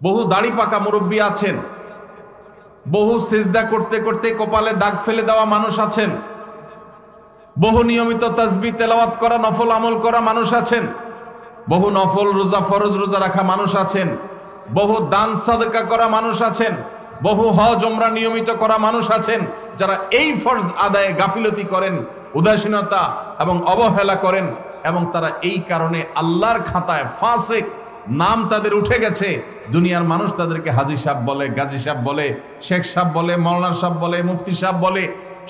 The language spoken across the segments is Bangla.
বহু দাড়ি পাকা মুরব্বী আছেন, বহু সিজদা করতে করতে কপালে দাগ ফেলে দেওয়া মানুষ আছেন, বহু নিয়মিত তাসবিহ তেলাওয়াত করা নফল আমল করা মানুষ আছেন, বহু নফল রোজা ফরজ রোজা রাখা মানুষ আছেন, বহু দান সাদকা করা মানুষ আছেন, বহু হজ ওমরা নিয়মিত করা মানুষ আছেন, যারা এই ফরজ আদায়ে গাফিলতি করেন, উদাসীনতা এবং অবহেলা করেন, এবং তারা এই কারণে আল্লাহর খাতায় ফাসিক নাম তাদের উঠে গেছে। দুনিয়ার মানুষ তাদেরকে হাজী সাহেব বলে, গাজী সাহেব বলে, শেখ সাহেব বলে, মাওলানা সাহেব বলে, মুফতি সাহেব বলে,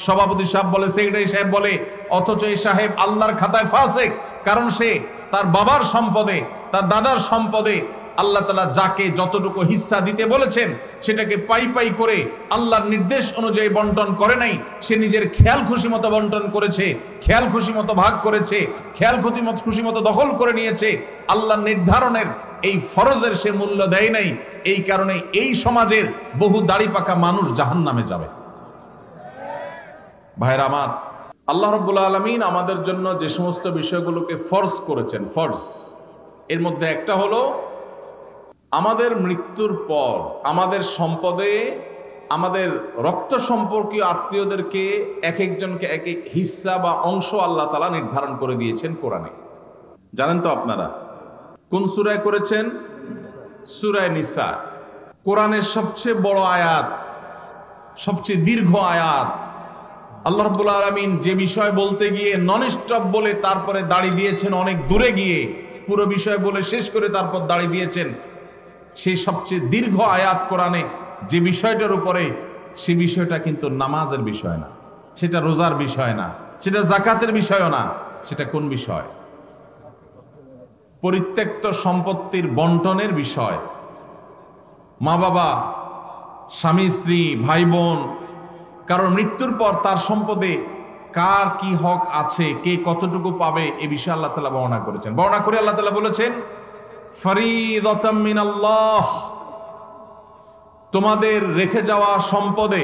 সভাপতি সাহেব বলে, সেক্রেটারি সাহেব বলে, অথচ এই সাহেব আল্লাহর খাতায় ফাসিক। কারণ সে তার বাবার সম্পদে, তার দাদার সম্পদে আল্লাহ তাআলা যাকে যতটুকু হিস্সা দিতে বলেছেন সেটাকে পাই পাই করে আল্লাহর নির্দেশ অনুযায়ী বন্টন করে নাই। সে নিজের খেয়াল খুশি মতো বন্টন করেছে, খেয়াল খুশি মতো ভাগ করেছে, খেয়াল খুশি মতো দখল করে নিয়েছে। আল্লাহর নির্ধারণের এই ফরজের সে মূল্য দেয় নাই। এই কারণে এই সমাজের বহু দাড়ি পাকা মানুষ জাহান্নামে যাবে। ভাইরা আমার, আল্লাহ রাব্বুল আলামিন আমাদের জন্য যে সমস্ত বিষয়গুলোকে ফরজ করেছেন, ফরজ এর মধ্যে একটা হলো আমাদের মৃত্যুর পর আমাদের সম্পদে আমাদের রক্ত সম্পর্কীয় আত্মীয়দেরকে এক একজনকে এক এক হিস্সা বা অংশ আল্লাহ তাআলা নির্ধারণ করে দিয়েছেন কোরআনে। জানেন তো আপনারা কোন সূরায় করেছেন? সূরা নিসা, কোরআনের সবচেয়ে বড় আয়াত, সবচেয়ে দীর্ঘ আয়াত। আল্লাহ রাব্বুল আলামিন যে বিষয় বলতে গিয়ে নন স্টপ বলে তারপরে দাড়ি দিয়েছেন, অনেক দূরে গিয়ে পুরো বিষয় বলে শেষ করে তারপর দাড়ি দিয়েছেন। সেই সবচেয়ে দীর্ঘ আয়াত কোরআনে যে বিষয়টার উপরে, সে বিষয়টা কিন্তু নামাজের বিষয় না, সেটা রোজার বিষয় না, সেটা যাকাতের বিষয়ও না। সেটা কোন বিষয়? পরিত্যক্ত সম্পত্তির বন্টনের বিষয়। মা বাবা, স্বামী স্ত্রী, ভাই বোন, কারণ মৃত্যুর পর তার সম্পদে কার কি হক আছে, কে কতটুকু পাবে, এ বিষয়ে আল্লাহ তাআলা বর্ণনা করেছেন। বর্ণনা করে আল্লাহ তাআলা বলেছেন, ফরিদাতাম মিনাল্লাহ, তোমাদের রেখে যাওয়া সম্পদে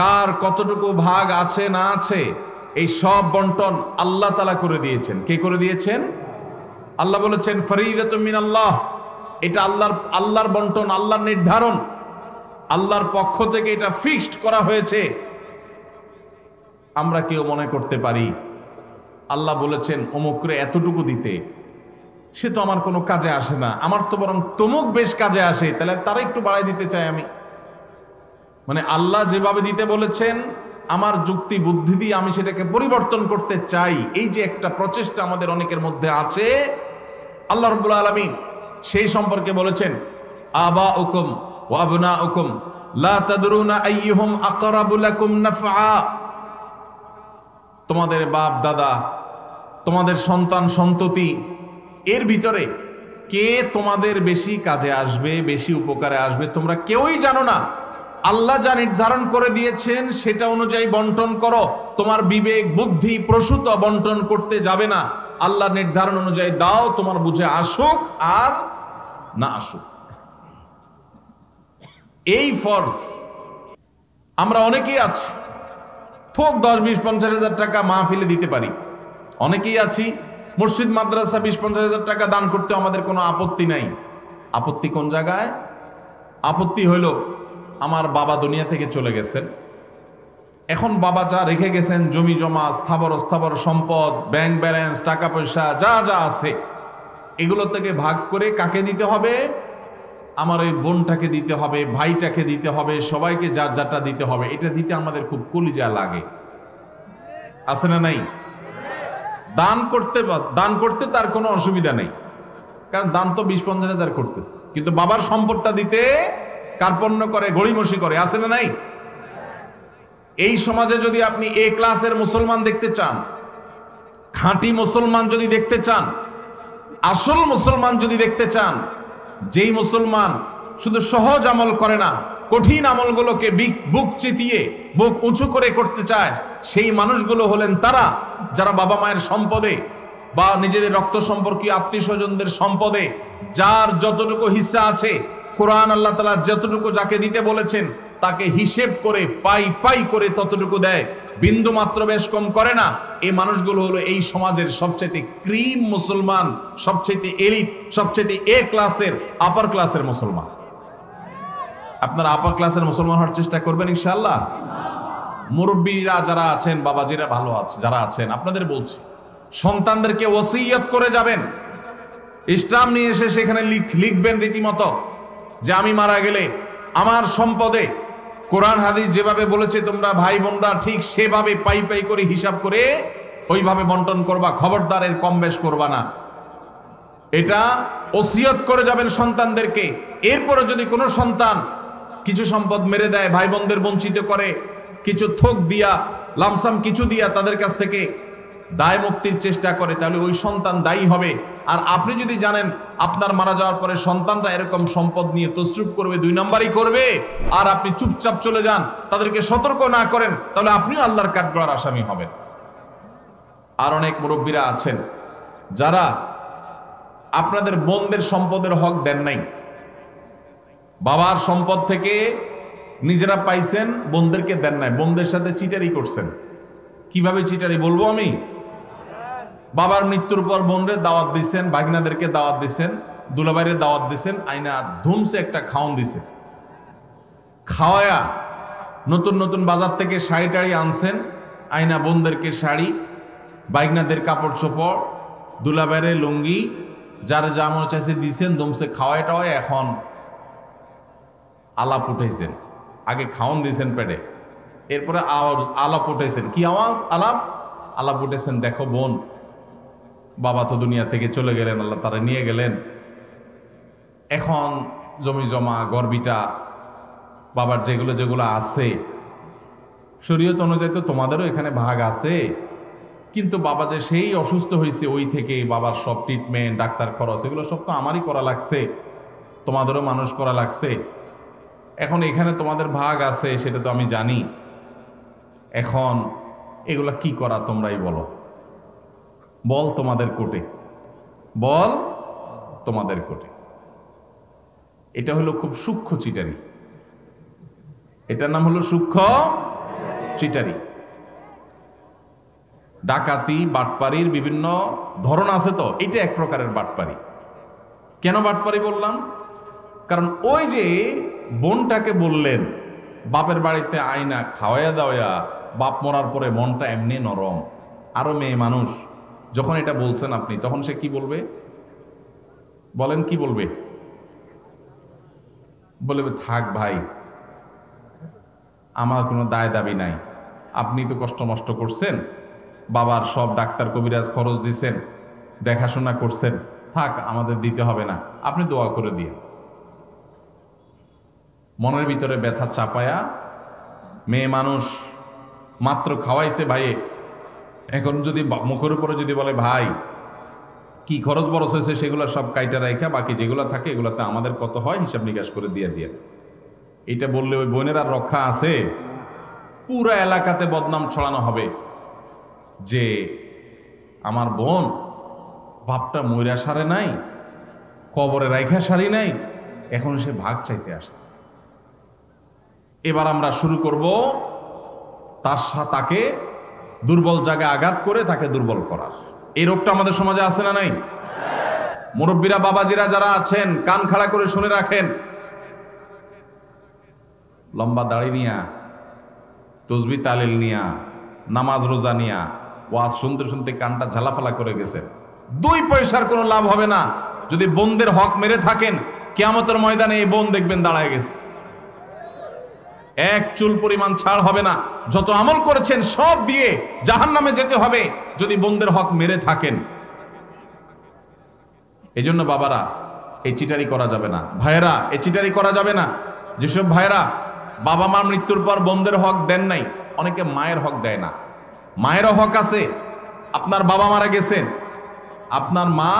কার কতটুকু ভাগ আছে না আছে, এই সব বন্টন আল্লাহ তাআলা করে দিয়েছেন। কে করে দিয়েছেন? আল্লাহ বলেছেন ফরিদাতুম মিনাল্লাহ, এটা আল্লাহর বন্টন, আল্লাহর নির্ধারণ, আল্লাহর পক্ষ থেকে এটা ফিক্সড করা হয়েছে। আমরা কেউ মনে করতে পারি আল্লাহ বলেছেন অমুকরে এতটুকু দিতে, সে তো আমার কোনো কাজে আসে না, আমার তো বরং তমুক বেশ কাজে আসে, তাহলে তারা একটু বাড়াই দিতে চাই আমি। মানে আল্লাহ যেভাবে দিতে বলেছেন, আমার যুক্তি বুদ্ধি দিয়ে আমি সেটাকে পরিবর্তন করতে চাই, এই যে একটা প্রচেষ্টা আমাদের অনেকের মধ্যে আছে। আল্লাহ রাব্বুল আলামিন সেই সম্পর্কে বলেছেন, আবাউকুম ওয়া আবনাউকুম লা তাদরুনা আইয়ুহুম আকরাবু লাকুম নাফআ, তোমাদের বাপ দাদা, তোমাদের সন্তান সন্ততি, এর ভিতরে কে তোমাদের বেশি কাজে আসবে, বেশি উপকারে আসবে, তোমরা কেউই জানো না। আল্লাহ যা নির্ধারণ করে দিয়েছেন সেটা অনুযায়ী বন্টন করো। তোমার বিবেক বুদ্ধি প্রসূত বন্টন করতে যাবে না, আল্লাহ নির্ধারণ অনুযায়ী দাও, তোমার বুঝে আসুক আর না আসুক। এই ফরজ আমরা অনেকেই আছি, থোক 10-20-50 হাজার টাকা মাহফিলে দিতে পারি। অনেকেই আছি মসজিদ মাদ্রাসা 20-50 হাজার টাকা দান করতে আমাদের কোনো আপত্তি নাই। আপত্তি কোন জায়গায়? আপত্তি হলো আমার বাবা দুনিয়া থেকে চলে গেছেন, এখন বাবা যা রেখে গেছেন, জমি জমা, স্থাবর সম্পদ, ব্যাংক ব্যালেন্স, টাকা পয়সা যা যা আছে, এগুলো থেকে ভাগ করে কাকে দিতে হবে? আমার ওই বোনটাকে দিতে হবে, ভাইটাকে দিতে হবে, সবাইকে যার যারটা দিতে হবে। এটা দিতে আমাদের খুব কলিজা লাগে, আছে না নাই? দান করতে তার কোনো অসুবিধা নেই, কারণ দান তো 20-50 হাজার করতেছে, কিন্তু বাবার সম্পদটা দিতে কার্পণ্য করে, গড়িমসি করে, আছে না নাই? এই সমাজে যদি আপনি এ ক্লাসের মুসলমান দেখতে চান, খাঁটি মুসলমান যদি দেখতে চান, আসল মুসলমান যদি দেখতে চান, যেই মুসলমান শুধু সহজ আমল করে না, কঠিন আমলগুলোকে বুক চিতিয়ে বুক উঁচু করে করতে চায়, সেই মানুষগুলো হলেন তারা যারা বাবা মায়ের সম্পদে বা নিজেদের রক্ত সম্পর্কীয় আত্মীয় স্বজনদের সম্পদে যার যতটুকু হিস্সা আছে, কোরআন আল্লাহ তাআলা যতটুকু যাকে দিতে বলেছেন তাকে হিসেব করে পাই পাই করে ততটুকু দেয়, বিন্দু মাত্র বেশ কম করে না। এই মানুষগুলো হলো এই সমাজের সবচেয়ে ক্রিম মুসলমান, সবচেয়ে এলিট, সবচেয়ে এ ক্লাসের, আপার ক্লাসের মুসলমান। আপনারা আপার ক্লাসের মুসলমান হওয়ার চেষ্টা করবেন ইনশাআল্লাহ। মুরব্বীরা যারা আছেন, বাবাজিরা ভালো আছে যারা আছেন, আপনাদের বলছি সন্তানদেরকে ওসিয়ত করে যাবেন। ইসলাম নিয়ে এসে সেখানে লিখবেন রীতিমতো যে আমি মারা গেলে আমার সম্পদে কোরআন হাদিস যেভাবে বলেছে তোমরা ভাই বোনরা ঠিক সেভাবে পাই পাই করে হিসাব করে ওইভাবে বন্টন করবা, খবরদার এর কম বেশ করবা না। এটা ওসিয়ত করে যাবেন সন্তানদেরকে। এরপরে যদি কোনো সন্তান কিছু সম্পদ মেরে দেয়, ভাই বোনদের বঞ্চিত করে, কিছু থোক দিয়া লামসাম কিছু দিয়া তাদের কাছ থেকে দায় মুক্তির চেষ্টা করে, তাহলে ওই সন্তান দায়ী হবে। আর আপনি যদি জানেন আপনার মারা যাওয়ার পরে সন্তানরা এরকম সম্পদ নিয়ে তসরুপ করবে, 2 নম্বরই করবে, আর আপনি চুপচাপ চলে যান, তাদেরকে সতর্ক না করেন, তাহলে আপনিও আল্লাহর কাঠগড়ার আসামি হবেন। আর অনেক মুরব্বীরা আছেন যারা আপনাদের বোনদের সম্পদের হক দেন নাই, বাবার সম্পদ থেকে নিজেরা পাইছেন, বোনদেরকে দেন নাই, বোনদের সাথে চিটারি করছেন। কিভাবে চিটারি বলবো আমি? বাবার মৃত্যুর পর বোনরে দাওয়াত দিচ্ছেন, ভাগিনাদেরকে দাওয়াত দিচ্ছেন, দুলাভাইরে দাওয়াত দিচ্ছেন, আইনা ধুমসে একটা খাওন দিছেন, খাওয়ায়া নতুন নতুন বাজার থেকে শাড়ি টাড়ি আনছেন, আইনা বোনদেরকে শাড়ি, ভাগিনাদের কাপড় চোপড়, দুলাভাইরে লুঙ্গি, যার যা মনে চাইছে দিচ্ছেন, ধুমসে খাওয়ায় টাওয়ায় এখন আলাপ উঠেছেন। আগে খাওন দিয়েছেন পেটে, এরপরে আলাপ উঠেছেন। কি আলাপ উঠেছেন, দেখো বোন, বাবা তো দুনিয়া থেকে চলে গেলেন, আল্লাহ তারা নিয়ে গেলেন, এখন জমি জমা গর্বিটা বাবার যেগুলো যেগুলো আছে শরীয়ত অনুযায়ী তো তোমাদেরও এখানে ভাগ আছে, কিন্তু বাবা যে সেই অসুস্থ হয়েছে ওই থেকে বাবার সব ট্রিটমেন্ট, ডাক্তার খরচ, এগুলো সব তো আমারই করা লাগছে, তোমাদেরও মানুষ করা লাগছে, এখন এখানে তোমাদের ভাগ আছে সেটা তো আমি জানি, এখন এগুলা কি করা তোমরাই বলো, বল তোমাদের কোর্টে, বল তোমাদের কোর্টে। এটা হলো খুব সূক্ষ্ম চিটারি, এটার নাম হলো সূক্ষ্ম চিটারি। ডাকাতি বাটপারির বিভিন্ন ধরন আছে, তো এটা এক প্রকারের বাটপারি। কেন বাটপারি বললাম? কারণ ওই যে বোনটাকে বললেন বাপের বাড়িতে আয়না খাওয়াইয়া দাওয়া, বাপ মরার পরে মনটা এমনি নরম, আরো মেয়ে মানুষ, যখন এটা বলছেন আপনি, তখন সে কি বলবে? বলেন কি বলবে? বলবে থাক ভাই, আমার কোনো দায় দাবি নাই, আপনি তো কষ্ট মষ্ট করছেন, বাবার সব ডাক্তার কবিরাজ খরচ দিছেন, দেখাশোনা করছেন, থাক আমাদের দিতে হবে না, আপনি দোয়া করে দিয়ে। মনের ভিতরে ব্যথা চাপায়া মেয়ে মানুষ মাত্র খাওয়াইছে ভাইয়ে, এখন যদি মুখের উপরে যদি বলে ভাই কি খরচ বরচ হয়েছে সেগুলো সব কাইটা রাখা, বাকি যেগুলো থাকে এগুলোতে আমাদের কত হয় হিসাব নিকাশ করে দিয়ে দিয়ে, এটা বললে ওই বোনের আর রক্ষা আছে? পুরো এলাকাতে বদনাম ছড়ানো হবে যে আমার বোন বাপটা মইরা সারে নাই, কবরে রাইখা সারি নাই, এখন সে ভাগ চাইতে আসছে। এবার আমরা শুরু করব তাকে দুর্বল জায়গায় আঘাত করে তাকে দুর্বল করার। এই রোগটা আমাদের সমাজে আছে না নাই? মুরব্বীরা বাবাজিরা যারা আছেন কান খাড়া করে শুনে রাখেন, লম্বা দাড়ি নিয়া, তসবি তালিল নিয়া, নামাজ রোজা নিয়া ওয়াজ শুনতে শুনতে কানটা ঝালাফালা করে গেছেন, 2 পয়সার কোনো লাভ হবে না। যদি বোনদের হক মেরে থাকেন, কিয়ামতের ময়দানে এই বোন দেখবেন দাঁড়ায় গেছে, এক চুল পরিমাণ ছাড় হবে না। যত আমল করেছেন সব দিয়ে জাহান্নামে যেতে হবে যদি বোনদের হক মেরে থাকেন। এই জন্য বাবারা, এই চিটারি করা যাবে না, ভাইয়েরা এই চিটারি করা যাবে না। যেসব ভাইয়েরা বাবা মার মৃত্যুর পর বোনদের হক দেন নাই, অনেকে মায়ের হক দেয় না, মায়েরও হক আছে। আপনার বাবা মারা গেছেন, আপনার মা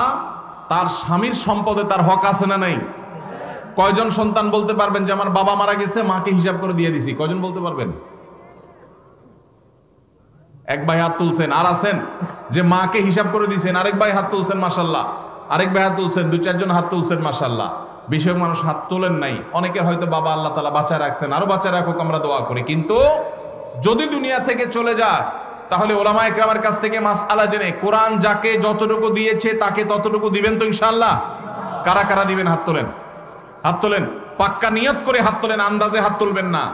তার স্বামীর সম্পদে তার হক আছে না নাই? কয়জন সন্তান বলতে পারবেন যে আমার বাবা মারা গেছে, মাকে হিসাব করে দিয়ে দিছি? কয়জন বলতে পারবেন? এক ভাই হাত তুলছেন। আর আছেন যে মাকে হিসাব করে দিয়েছেন? আরেক ভাই হাত তুলছেন মাশাআল্লাহ, আরেক ভাই হাত তুলছেন, 2-4 জন হাত তুলছেন মাশাআল্লাহ। বেশিরভাগ মানুষ হাত তোলেন নাই। অনেকের হয়তো বাবা আল্লাহ তাআলা বাঁচায় রাখছেন, আরো বাঁচায় রাখুক, আমরা দোয়া করি। কিন্তু যদি দুনিয়া থেকে চলে যায়, তাহলে ওলামায়ে কেরামের কাছ থেকে মাসআলা জেনে কোরআন যাকে যতটুকু দিয়েছে তাকে ততটুকু দিবেন তো ইনশাআল্লাহ? কারা কারা দিবেন? হাত তোলেন, হাত তোলেন। পাক্কা নিয়ত করে হাত তোলেন, আন্দাজে হাত তুলবেন না।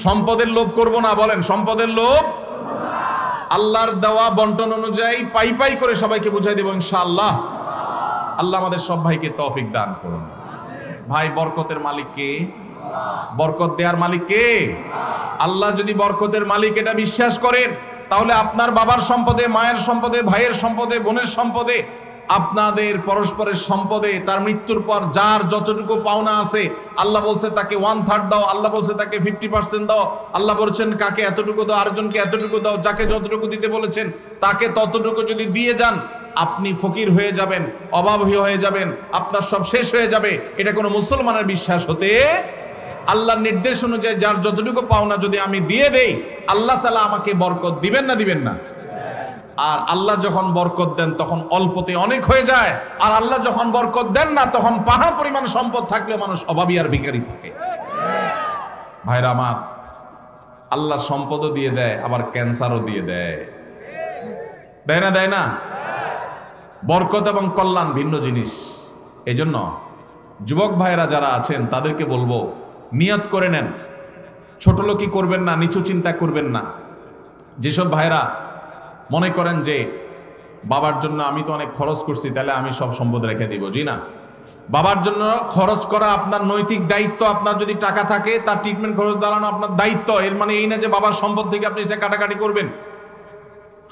সম্পদের লোভ করব না, বলেন সম্পদের লোভ। আল্লাহর দেওয়া বন্টন অনুযায়ী পাই পাই করে সবাইকে বুঝাই দেব ইনশাআল্লাহ। আল্লাহ আমাদের সব ভাইকে তৌফিক দান করুন। ভাই, বরকতের মালিক কে? বরকত দেওয়ার মালিক কে? আল্লাহ। যদি বরকতের মালিক এটা বিশ্বাস করেন, তাহলে আপনার বাবার সম্পদে, মায়ের সম্পদে, ভাইয়ের সম্পদে, বোনের সম্পদে, আপনাদের পরস্পরের সম্পদে তার মৃত্যুর পর যার যতটুকু পাওনা আছে, আল্লাহ বলছে তাকে 1/3 দাও, আল্লাহ বলছে তাকে 50% দাও, আল্লাহ বলছেন কাকে এতটুকু দাও, আরেকজনকে এতটুকু দাও, যাকে যতটুকু দিতে বলেছেন তাকে ততটুকু যদি দিয়ে যান, আপনি ফকির হয়ে যাবেন, অভাবী হয়ে যাবেন, আপনার সব শেষ হয়ে যাবে। এটা কোনো মুসলমানের বিশ্বাস হতে, আল্লাহর নির্দেশ অনুযায়ী যার যতটুকু পাওনা যদি আমি দিয়ে দেই, আল্লাহ তাআলা আমাকে বরকত দিবেন না দিবেন না? আর আল্লাহ যখন বরকত দেন তখন অল্পতে অনেক হয়ে যায়, আর আল্লাহ যখন বরকত দেন না তখন পাহাড় পরিমাণ সম্পদ থাকলেও মানুষ অভাবী আর ভিখারি থাকে। ভাইরা আমার, আল্লাহ সম্পদও দিয়ে দেয়, আবার ক্যান্সারও দিয়ে দেয়। দেয় না? দেয় না? বরকত এবং কল্যাণ ভিন্ন জিনিস। এজন্য যুবক ভাইরা যারা আছেন তাদেরকে বলবো, নিয়ত করে নেন, ছোট লোকই করবেন না, নিচু চিন্তা করবেন না। যেসব ভাইরা মনে করেন যে বাবার জন্য আমি তো অনেক খরচ করছি, তাহলে আমি সব সম্পদ রেখে দিব, জি না। বাবার জন্য খরচ করা আপনার নৈতিক দায়িত্ব। আপনার যদি টাকা থাকে তার ট্রিটমেন্ট খরচ দাঁড়ানো আপনার দায়িত্ব। এর মানে এই না যে বাবার সম্পদ থেকে আপনি সেটা কাটাকাটি করবেন।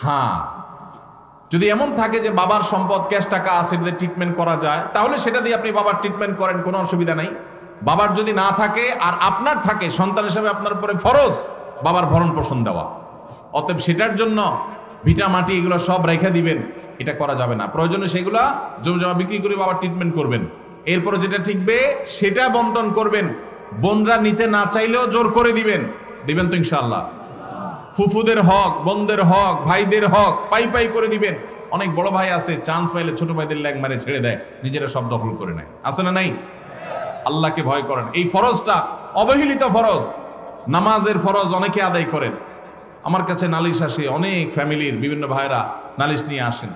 হ্যাঁ, যদি এমন থাকে যে বাবার সম্পদ, ক্যাশ টাকা আছে, ট্রিটমেন্ট করা যায়, তাহলে সেটা দিয়ে আপনি বাবার ট্রিটমেন্ট করেন, কোনো অসুবিধা নাই। বাবার যদি না থাকে আর আপনার থাকে, সন্তান হিসেবে আপনার উপরে ফরজ বাবার ভরণ পোষণ দেওয়া। অতএব সেটার জন্য ভিটা মাটি এগুলো সব রেখে দিবেন, এটা করা যাবে না। প্রয়োজনে সেগুলা জমি জমা বিক্রি করে বাবার ট্রিটমেন্ট করবেন। এরপরে যেটা ঠিকবে সেটা বন্টন করবেন। বোনরা নিতে না চাইলেও জোর করে দিবেন তো ইনশাআল্লাহ। ফুফুদের হক, বোনদের হক, ভাইদের হক পাই পাই করে দিবেন। অনেক বড় ভাই আছে, চান্স পাইলে ছোট ভাইদের ল্যাং মারে ছেড়ে দেয়, নিজেরা সব দখল করে নেয়। আছে না নাই? আল্লাহকে ভয় করেন। এই ফরজটা অবহেলিত ফরজ, নামাজের ফরজ অনেকে আদায় করেন। আমার কাছে নালিশ আসে, অনেক ফ্যামিলির বিভিন্ন ভাইরা নালিশ নিয়ে আসেন,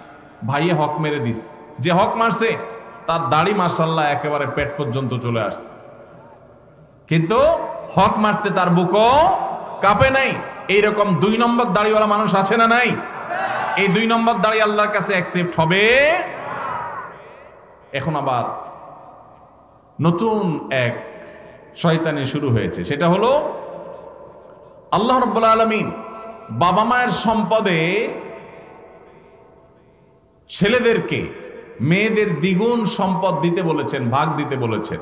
ভাইয়ে হক মেরে দিস। যে হক মারছে তার দাড়ি মাশাআল্লাহ একেবারে পেট পর্যন্ত চলে আসছে, কিন্তু হক মারতে তার বুকও কাঁপে নাই। এইরকম 2 নম্বর দাড়িওয়ালা মানুষ আছে না নাই? এই 2 নম্বর দাড়ি আল্লাহর কাছে অ্যাকসেপ্ট হবে। এখন আবার নতুন এক শয়তানি শুরু হয়েছে, সেটা হলো আল্লাহ রাব্বুল আলামিন বাবা মায়ের সম্পদে ছেলেদেরকে মেয়েদের দ্বিগুণ সম্পদ দিতে বলেছেন, ভাগ দিতে বলেছেন।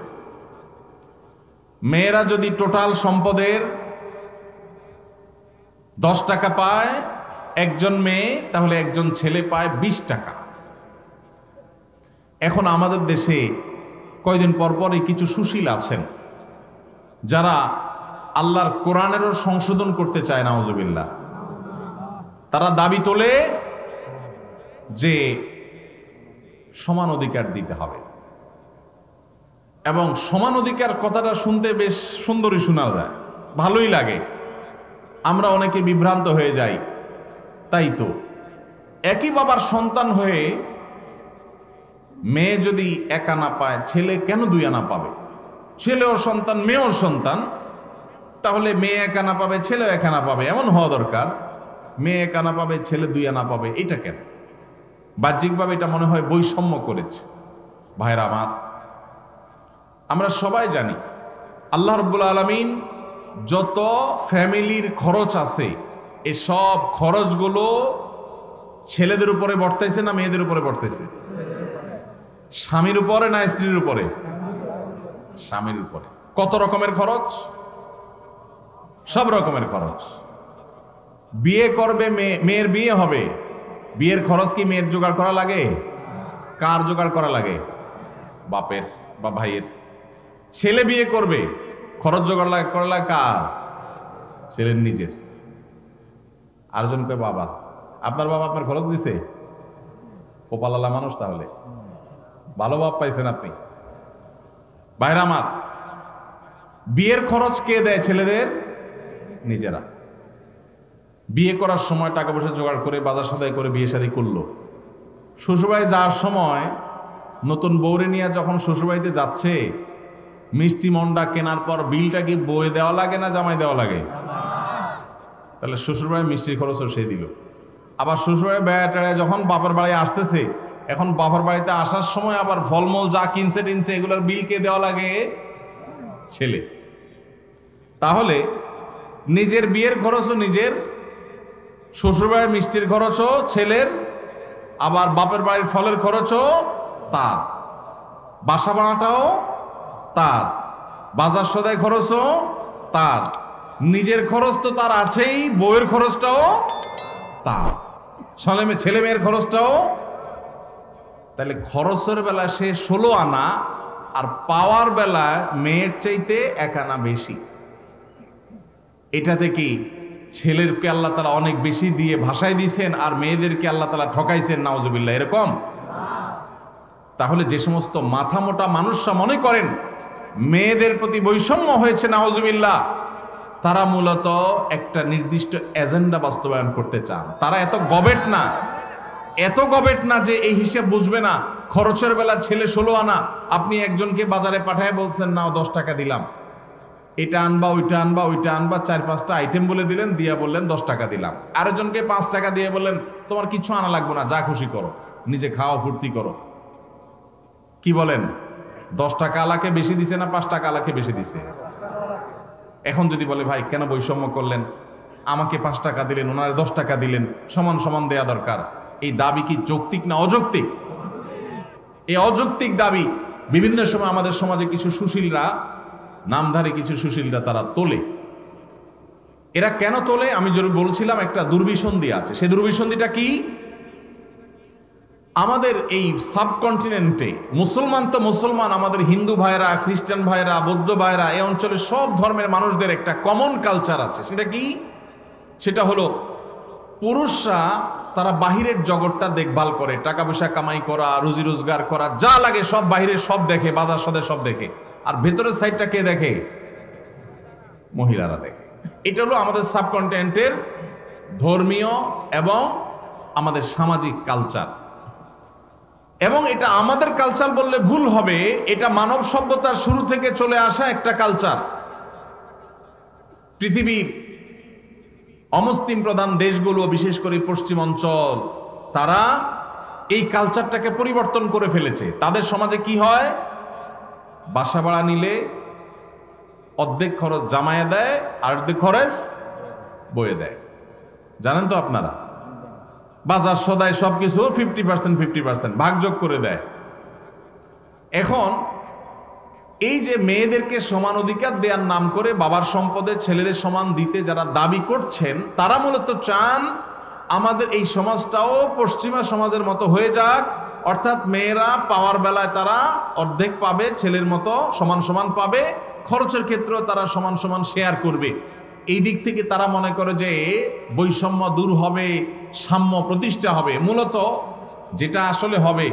মেয়েরা যদি টোটাল সম্পদের 10 টাকা পায় একজন মেয়ে, তাহলে একজন ছেলে পায় 20 টাকা। এখন আমাদের দেশে কয়দিন পরপরই কিছু সুশীল আছেন যারা আল্লাহর কোরআনেরও সংশোধন করতে চায়, নাউজুবিল্লাহ। তারা দাবি তোলে যে সমান অধিকার দিতে হবে, এবং সমান অধিকার কথাটা শুনতে বেশ সুন্দরই শোনা যায়, ভালোই লাগে। আমরা অনেকে বিভ্রান্ত হয়ে যাই। তাই তো একই বাবার সন্তান হয়ে মেয়ে যদি 1 আনা পায়, ছেলে কেন 2 আনা পাবে? ছেলেও সন্তান, মেয়েও সন্তান, তাহলে মেয়ে 1 আনা পাবে, ছেলেও 1 আনা পাবে, এমন হওয়া দরকার। মেয়ে 1 আনা পাবে, ছেলে 2 আনা পাবে, এটা কেন? বাহ্যিকভাবে এটা মনে হয় বৈষম্য করেছে। ভাইরা আমার, আমরা সবাই জানি আল্লাহ রাব্বুল আলামিন যত ফ্যামিলির খরচ আছে, এই সব খরচগুলো ছেলেদের উপরে বর্তাইছে না মেয়েদের উপরে বর্তাইছে? স্বামীর উপরে না স্ত্রীর উপরে? স্বামীর উপরে। কত রকমের খরচ? সব রকমের খরচ। বিয়ে করবে মেয়ের বিয়ে হবে, বিয়ের খরচ কি মেয়ের জোগাড় করা লাগে? কার জোগাড় করা লাগে? বাপের বা ভাইয়ের। ছেলে বিয়ে করবে, খরচ জোগাড় করা লাগে কার? ছেলের নিজের। আরেকজনকে বাবা। আপনার বাবা আপনার খরচ দিছে? কপালালা মানুষ, তাহলে ভালো বাপ পাইছেন আপনি। ভাইরা আমার, বিয়ের খরচ কে দেয়? ছেলেদের নিজেরা। বিয়ে করার সময় টাকা পয়সা জোগাড় করে বাজার সদাই করে বিয়ে শাদী করলো। শ্বশুরবাড়ি যাওয়ার সময় নতুন বউরে নিয়ে যখন শ্বশুরবাড়িতে যাচ্ছে, মিষ্টি মন্ডা কেনার পর বিলটা কি বয়ে দেওয়া লাগে না জামাই দেওয়া লাগে? তাহলে শ্বশুরবাড়ির মিষ্টির খরচও সে দিল। আবার শ্বশুরবাড়ির বেড়াটা যখন বাবার বাড়ি আসতেছে, এখন বাবার বাড়িতে আসার সময় আবার ফলমূল যা কিনছে টিনছে এগুলোর বিল কে দেওয়া লাগে? ছেলে। তাহলে নিজের বিয়ের খরচও নিজের, শ্বশুরবাড়ির মিষ্টির খরচও ছেলের, আবার বাপের বাড়ির ফলের খরচও তার, বাসা ভাড়াটাও তার, বাজার সদাই খরচও তার, নিজের খরচ তো তার আছেই, বউয়ের খরচটাও তার, ছেলে মেয়ের খরচটাও। তাহলে খরচের বেলা সে 16 আনা, আর পাওয়ার বেলায় মেয়ের চাইতে 1 আনা বেশি। এটাতে কি ছেলেরকে আল্লাহ তাআলা অনেক বেশি দিয়ে ভাষায় দিয়েছেন আর মেয়েদেরকে আল্লাহ তাআলা ঠকাইছেন? নাউজুবিল্লাহ, এরকম? তাহলে যে সমস্ত মাথা মোটা মানুষরা মনে করেন মেয়েদের প্রতি বৈষম্য হয়েছে, নাউজুবিল্লাহ, তারা মূলত একটা নির্দিষ্ট এজেন্ডা বাস্তবায়ন করতে চান। তারা এত গবেট না যে এই হিসাব বুঝবে না। খরচের বেলা ছেলে 16 আনা, আপনি একজনকে বাজারে পাঠায় বলছেন নাও 10 টাকা দিলাম, এটা আনবা ওইটা আনবা ওইটা আনবা, 4-5টা আইটেম বলে দিলেন, দিয়া বললেন 10 টাকা দিলাম। আরেকজনকে 5 টাকা দিয়ে বললেন তোমার কিছু আনা লাগবে না, যা খুশি করো, নিজে খাওয়া ফুর্তি করো। কি বলেন? 10 টাকা আলাকে বেশি দিছে না 5 টাকা আলাকে বেশি দিছে? এখন যদি বলে ভাই কেন বৈষম্য করলেন, আমাকে 5 টাকা দিলেন, ওনারে 10 টাকা দিলেন, সমান সমান দেয়া দরকার, এই দাবি কি যৌক্তিক না অযৌক্তিক? এই অযৌক্তিক দাবি বিভিন্ন সময় আমাদের সমাজে কিছু সুশীলরা, নামধারী কিছু সুশীলরা তারা তোলে। এরা কেন তোলে? আমি যদি বলছিলাম একটা দুর্বিসন্ধি আছে। সেই দুর্বিসন্ধিটা কি? আমাদের এই সাবকন্টিনেন্টে মুসলমান তো মুসলমান, আমাদের হিন্দু ভাইরা, খ্রিস্টান ভাইরা, বৌদ্ধ ভাইরা, এই অঞ্চলের সব ধর্মের মানুষদের একটা কমন কালচার আছে। সেটা কি? সেটা হলো পুরুষরা তারা বাহিরের জগৎটা দেখভাল করে, টাকা পয়সা কামাই করা, রুজি রোজগার করা, যা লাগে সব বাহিরের সব দেখে, বাজার সদে সব দেখে। আর ভেতরের সাইডটা কে দেখে? মহিলারা দেখে। এটা হলো আমাদের সাবকন্টিনেন্টের ধর্মীয় এবং আমাদের সামাজিক কালচার। এবং এটা আমাদের কালচার বললে ভুল হবে, এটা মানব সভ্যতার শুরু থেকে চলে আসা একটা কালচার। পৃথিবীর অমুসলিম প্রধান দেশগুলো, বিশেষ করে পশ্চিম অঞ্চল, তারা এই কালচারটাকে পরিবর্তন করে ফেলেছে। তাদের সমাজে কি হয়? বাসা ভাড়া নিলে অর্ধেক খরচ জামাইয়া দেয় আর অর্ধেক খরচ বয়ে দেয়। জানেন তো আপনারা? বাজার সদায় সবকিছু 50% ভাগযোগ করে দেয়। এখন এই যে মেয়েদেরকে সমান অধিকার দেওয়ার নাম করে বাবার সম্পদে ছেলেদের সমান দিতে যারা দাবি করছেন, তারা মূলত চান আমাদের এই সমাজটাও পশ্চিমা সমাজের মতো হয়ে যাক, অর্থাৎ মেয়েরা পাওয়ার বেলায় তারা অর্ধেক পাবে, ছেলের মতো সমান সমান পাবে, খরচের ক্ষেত্রেও তারা সমান সমান শেয়ার করবে। এই দিক থেকে তারা মনে করে যে বৈষম্য দূর হবে, সাম্য প্রতিষ্ঠা হবে। মূলত যেটা আসলে হবে,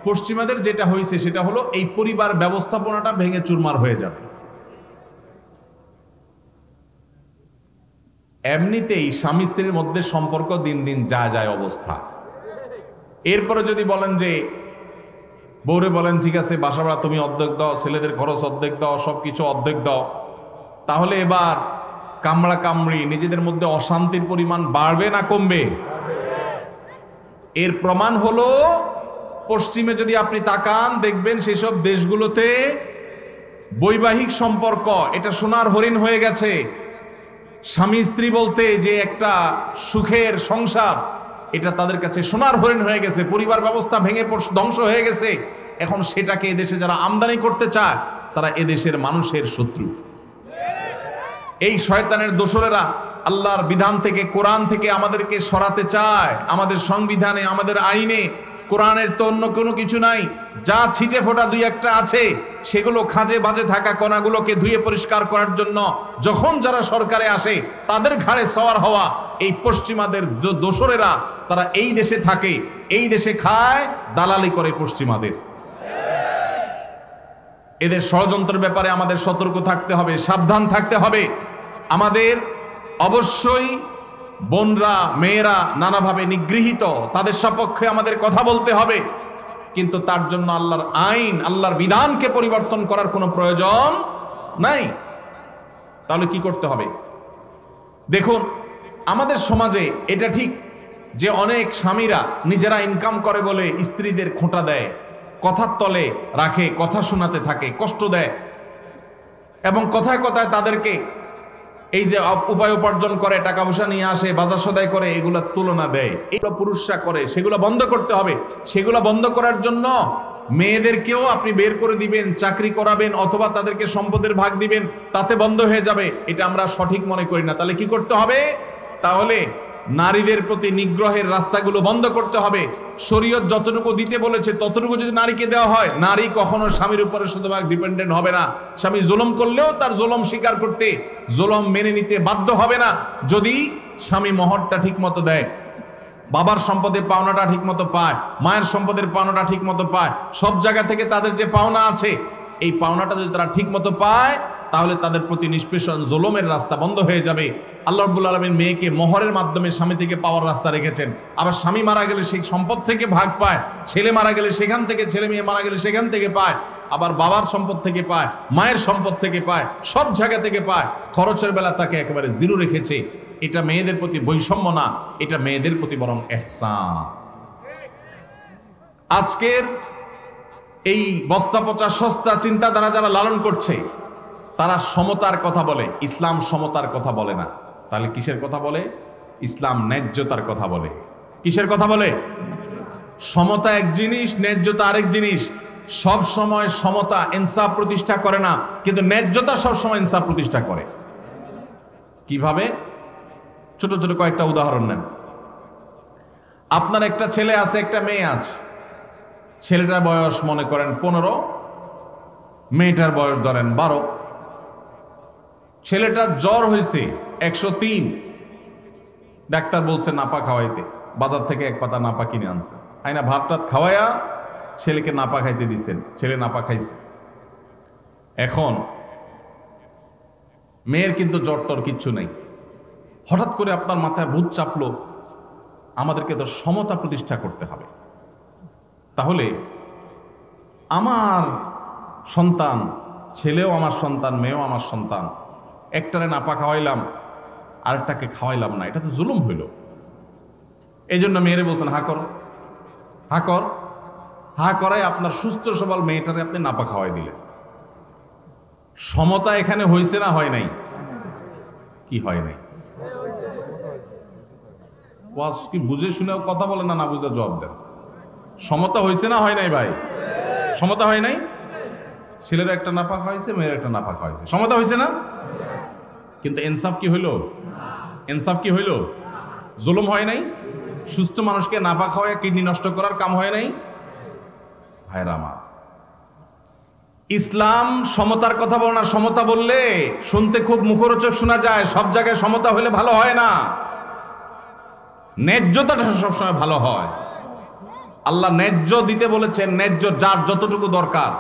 পশ্চিমাদের যেটা হয়েছে সেটা হলো এই পরিবার ব্যবস্থাপনাটা ভেঙে চুরমার হয়ে যাবে। এমনিতেই স্বামী স্ত্রীর মধ্যে সম্পর্ক দিন দিন যায় অবস্থা। এরপরে যদি বলেন যে বউরে বলেন ঠিক আছে বাসা ভাড়া তুমি অর্ধেক দাও, ছেলেদের খরচ অর্ধেক দাও, সবকিছু অর্ধেক দাও, তাহলে এবার কামড়া কামড়ি নিজেদের মধ্যে অশান্তির পরিমাণ বাড়বে না কমবে? এর প্রমাণ হলো পশ্চিমে যদি আপনি তাকান দেখবেন সেসব দেশগুলোতে বৈবাহিক সম্পর্ক এটা সোনার হরিণ হয়ে গেছে। স্বামী স্ত্রী বলতে যে একটা সুখের সংসার, এটা তাদের কাছে সোনার হরিণ হয়ে গেছে। পরিবার ব্যবস্থা ভেঙে ধ্বংস হয়ে গেছে। এখন সেটাকে এদেশে যারা আমদানি করতে চায় তারা এদেশের মানুষের শত্রু। এই শয়তানের দোসরেরা আল্লাহর বিধান থেকে, কোরআন থেকে আমাদেরকে সরাতে চায়। আমাদের সংবিধানে, আমাদের আইনে কোরআনের তো অন্য কোনো কিছু নাই। যা ছিটে ফোটা দুই একটা আছে, সেগুলো খাঁজে বাজে থাকা কণাগুলোকে ধুয়ে পরিষ্কার করার জন্য যখন যারা সরকারে আসে তাদের ঘাড়ে সওয়ার হওয়া এই পশ্চিমাদের দোসরেরা, তারা এই দেশে থাকে, এই দেশে খায়, দালালি করে পশ্চিমাদের। এদের ষড়যন্ত্রের ব্যাপারে আমাদের সতর্ক থাকতে হবে, সাবধান থাকতে হবে। আমাদের অবশ্যই বোনরা, মেয়েরা নানাভাবে নিগৃহীত, তাদের সপক্ষে আমাদের কথা বলতে হবে, কিন্তু তার জন্য আল্লাহর আইন, আল্লাহর বিধানকে পরিবর্তন করার কোনো প্রয়োজন নাই। তাহলে কি করতে হবে? দেখুন, আমাদের সমাজে এটা ঠিক যে অনেক স্বামীরা নিজেরা ইনকাম করে বলে স্ত্রীদের খোঁটা দেয়, কথার তলে রাখে, কথা শোনাতে থাকে, কষ্ট দেয়, এবং কথায় কথায় তাদেরকে এই যে উপায় উপার্জন করে, টাকা পয়সা নিয়ে আসে, বাজার সদাই করে, এগুলা তুলনা দেয়। এগুলো পুরুষরা করে, সেগুলো বন্ধ করতে হবে। সেগুলো বন্ধ করার জন্য মেয়েদেরকেও আপনি বের করে দিবেন, চাকরি করাবেন, অথবা তাদেরকে সম্পদের ভাগ দিবেন, তাতে বন্ধ হয়ে যাবে। এটা আমরা সঠিক মনে করি না। তাহলে কি করতে হবে? তাহলে নারীদের প্রতি নিগ্রহের রাস্তাগুলো বন্ধ করতে হবে। শরীয়ত যতটুকু দিতে বলেছে ততটুকু যদি নারীকে দেওয়া হয়, নারী কখনো স্বামীর উপরে শতভাগ ডিপেন্ডেন্ট হবে না। স্বামী জুলুম করলেও তার জুলুম স্বীকার করতে, জুলুম মেনে নিতে বাধ্য হবে না, যদি স্বামী মহরটা ঠিক মতো দেয়, বাবার সম্পদের পাওনাটা ঠিক মতো পায়, মায়ের সম্পদের পাওনাটা ঠিক মতো পায়, সব জায়গা থেকে তাদের যে পাওনা আছে এই পাওনাটা যদি তারা ঠিক মতো পায়, তাহলে তাদের প্রতি নিষ্পেষণ জুলুমের রাস্তা বন্ধ হয়ে যাবে। আল্লাহ রাব্বুল আলামিন মেয়েকে মোহরের মাধ্যমে স্বামী থেকে পাওয়ার রাস্তা রেখেছেন। আবার স্বামী মারা গেলে সেই সম্পদ থেকে ভাগ পায়, ছেলে মারা গেলে সেখান থেকে, ছেলে মেয়ে মারা গেলে সেখান থেকে পায়, আবার বাবার সম্পদ থেকে পায়, মায়ের সম্পদ থেকে পায়, সব জায়গা থেকে পায়। খরচের বেলা তাকে একেবারে জিরো রেখেছে। এটা মেয়েদের প্রতি বৈষম্য না, এটা মেয়েদের প্রতি বরং ইহসান। আজকের এই বস্তা পচা সস্তা চিন্তাধারা যারা লালন করছে, তারা সমতার কথা বলে, ইসলাম সমতার কথা বলে না। তাহলে কিসের কথা বলে? ইসলাম ন্যায্যতার কথা বলে। কিসের কথা বলে? সমতা এক জিনিস, ন্যায্যতা আরেক জিনিস। সব সময় সমতা ইনসাফ প্রতিষ্ঠা করে না, কিন্তু ন্যায্যতা সব সময় ইনসাফ প্রতিষ্ঠা করে। কিভাবে? ছোট ছোট কয়েকটা উদাহরণ নেন। আপনার একটা ছেলে আছে, একটা মেয়ে আছে। ছেলেটার বয়স মনে করেন 15, মেয়েটার বয়স ধরেন 12। ছেলেটার জ্বর হয়েছে 103, ডাক্তার বলছে নাপা খাওয়াইতে, বাজার থেকে এক পাতা নাপা কিনে আনছে, আইনা ভাত টাত খাওয়াইয়া ছেলেকে নাপা খাইতে দিচ্ছেন। ছেলে নাপা খাইছে। এখন মেয়ের কিন্তু জ্বর টর কিচ্ছু নেই। হঠাৎ করে আপনার মাথায় ভূত চাপলো, আমাদেরকে তো সমতা প্রতিষ্ঠা করতে হবে। তাহলে আমার সন্তান, ছেলেও আমার সন্তান, মেয়েও আমার সন্তান, একটারে নাপা খাওয়াইলাম, আরেকটাকে খাওয়াইলাম না, এটা তো জুলুম হইল। এই জন্য মেয়েরে বলছেন হা কর, হা কর। হা করাই আপনার সুস্থ সবল মেয়েটারে আপনি নাপা খাওয়াই দিলেন। সমতা এখানে হয়েছে না হয় নাই? কি হয় নাই? ওয়াজ কি বুঝে শুনে কথা বলে না, না বুঝে জবাব দেন। সমতা হয়েছে না হয় নাই ভাই? সমতা হয় নাই? ছেলের একটা নাপা খাওয়াইছে, মেয়ের একটা নাপা খাওয়াইছে, সমতা হয়েছে না? কিন্তু ইনসাফ কি হইল? ইনসাফ কি হইল? জুলুম হয় নাই? সুস্থ মানুষকে নাপা খাওয়ায় কিডনি নষ্ট করার কাম হয় নাই? ভাইরা আমার, ইসলাম সমতার কথা বলে না। সমতা বললে শুনতে খুব মুখরোচক শোনা যায়, সব জায়গায় সমতা হলে ভালো হয় না। ন্যায্যতাটা সবসময় ভালো হয়। আল্লাহ ন্যায্য দিতে বলেছেন, ন্যায্য যার যতটুকু দরকার।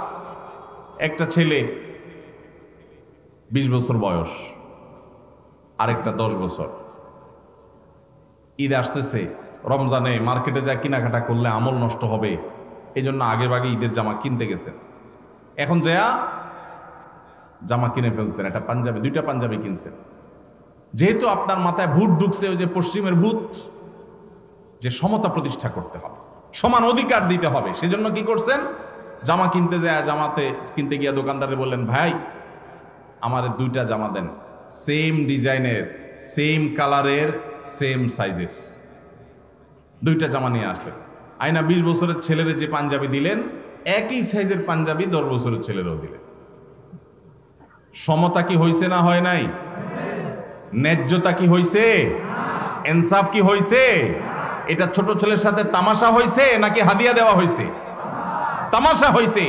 একটা ছেলে 20 বছর বয়স, আরেকটা 10 বছর। ঈদ আসতেছে, রমজানে মার্কেটে যা কেনাকাটা করলে আমল নষ্ট হবে, এই জন্য আগে ভাগে ঈদের জামা কিনতে গেছেন। এখন যা জামা কিনে ফেলছেন, একটা পাঞ্জাবি, 2টা পাঞ্জাবি কিনছেন। যেহেতু আপনার মাথায় ভূত ঢুকছে, ওই যে পশ্চিমের ভূত, যে সমতা প্রতিষ্ঠা করতে হবে, সমান অধিকার দিতে হবে, সেজন্য কি করছেন? জামা কিনতে যায়, জামাতে কিনতে গিয়া দোকানদারে বললেন, ভাই আমার 2টা জামা দেন, সেম ডিজাইনের, সেম কালারের, সেম সাইজের 2টা জামা নিয়ে আসলেন। আইনা 20 বছরের ছেলের যে পাঞ্জাবি দিলেন, একই সাইজের পাঞ্জাবি 10 বছরের ছেলেরও দিলেন। সমতা কি হয়েছে না হয় নাই? ন্যায্যতা কি হয়েছে? ইনসাফ কি হয়েছে? এটা ছোট ছেলের সাথে তামাশা হয়েছে নাকি হাদিয়া দেওয়া হয়েছে? তামাশা হয়েছে।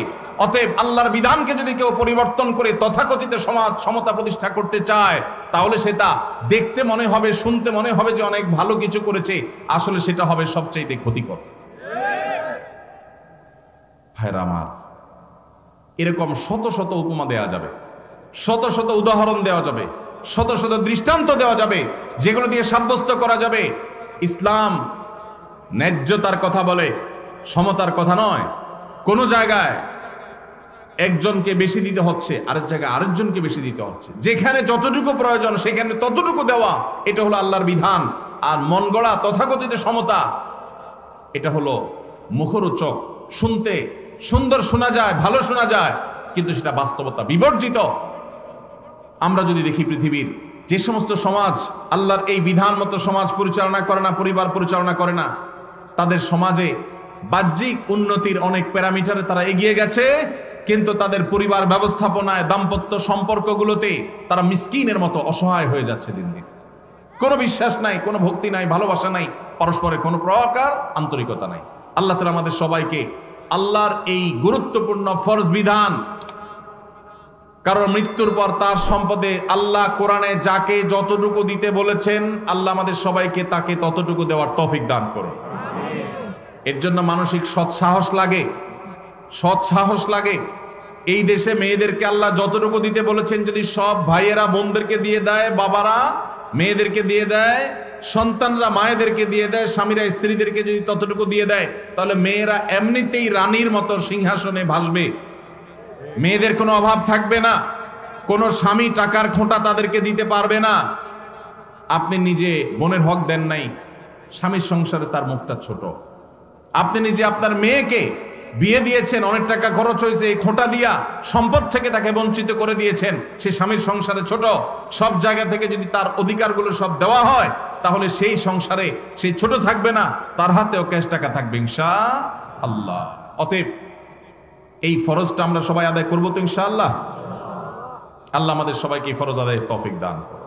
অতএব আল্লাহর বিধানকে যদি কেউ পরিবর্তন করে তথাকথিত সমাজ সমতা প্রতিষ্ঠা করতে চায়, তাহলে সেটা দেখতে মনে হবে, শুনতে মনে হবে যে অনেক ভালো কিছু করেছে, আসলে সেটা হবে সবচাইতে ক্ষতিকর। ভাইরা আমার, এরকম শত শত উপমা দেওয়া যাবে, শত শত উদাহরণ দেওয়া যাবে, শত শত দৃষ্টান্ত দেওয়া যাবে, যেগুলো দিয়ে সাব্যস্ত করা যাবে ইসলাম ন্যায্যতার কথা বলে, সমতার কথা নয়। কোন জায়গায় একজনকে বেশি দিতে হচ্ছে, আরেক জায়গায় আরেকজনকে বেশি দিতে হচ্ছে। যেখানে যতটুকু প্রয়োজন সেখানে ততটুকু দেওয়া, এটা হলো আল্লাহর বিধান। আর মন গড়া তথাকথিত সমতা, এটা হলো মুখরোচক, শুনতে সুন্দর শোনা যায়, ভালো শোনা যায়, কিন্তু সেটা বাস্তবতা বিবর্জিত। আমরা যদি দেখি পৃথিবীর যে সমস্ত সমাজ আল্লাহর এই বিধান মতো সমাজ পরিচালনা করে না, পরিবার পরিচালনা করে না, তাদের সমাজে বাহ্যিক উন্নতির অনেক প্যারামিটারে তারা এগিয়ে গেছে, কিন্তু তাদের পরিবার ব্যবস্থাপনায়, দাম্পত্য সম্পর্কগুলোতে তারা মিসকিনের মতো অসহায় হয়ে যাচ্ছে দিন দিন। কোনো বিশ্বাস নাই, কোনো ভক্তি নাই, ভালোবাসা নাই, পরস্পরের কোনো প্রকার আন্তরিকতা নাই। আল্লাহ তাআলা আমাদের সবাইকে আল্লাহর এই গুরুত্বপূর্ণ ফরজ বিধান, কারণ মৃত্যুর পর তার সম্পদে আল্লাহ কোরআনে যাকে যতটুকু দিতে বলেছেন, আল্লাহ আমাদের সবাইকে তাকে ততটুকু দেওয়ার তৌফিক দান করুন। এর জন্য মানসিক সৎসাহস লাগে, সৎসাহস লাগে। এই দেশে মেয়েদেরকে আল্লাহ যতটুকু দিতে বলেছেন, যদি সব ভাইয়েরা বোনদেরকে দিয়ে দেয়, বাবারা মেয়েদেরকে দিয়ে দেয়, সন্তানরা মায়েদেরকে দিয়ে দেয়, স্বামীরা স্ত্রীদেরকে যদি ততটুকু দিয়ে দেয়, তাহলে মেয়েরা এমনিতেই রানীর মতো সিংহাসনে ভাসবে। মেয়েদের কোনো অভাব থাকবে না, কোনো স্বামী টাকার খোঁটা তাদেরকে দিতে পারবে না। আপনি নিজে বোনের হক দেন নাই, স্বামীর সংসারে তার মুখটা ছোট। আপনি নিজে আপনার মেয়েকে বিয়ে দিয়েছেন, অনেক টাকা খরচ হয়েছে, এই খোঁটা দিয়া সম্পদ থেকে তাকে বঞ্চিত করে দিয়েছেন, সে স্বামীর সংসারে ছোট। সব জায়গা থেকে যদি তার অধিকারগুলো সব দেওয়া হয়, তাহলে সেই সংসারে সেই ছোট থাকবে না, তার হাতেও ক্যাশ টাকা থাকবে ইনশাআল্লাহ। অতএব এই ফরজটা আমরা সবাই আদায় করবো তো ইনশাআল্লাহ। আল্লাহ আমাদের সবাইকে এই ফরজ আদায়ের তৌফিক দান করুন।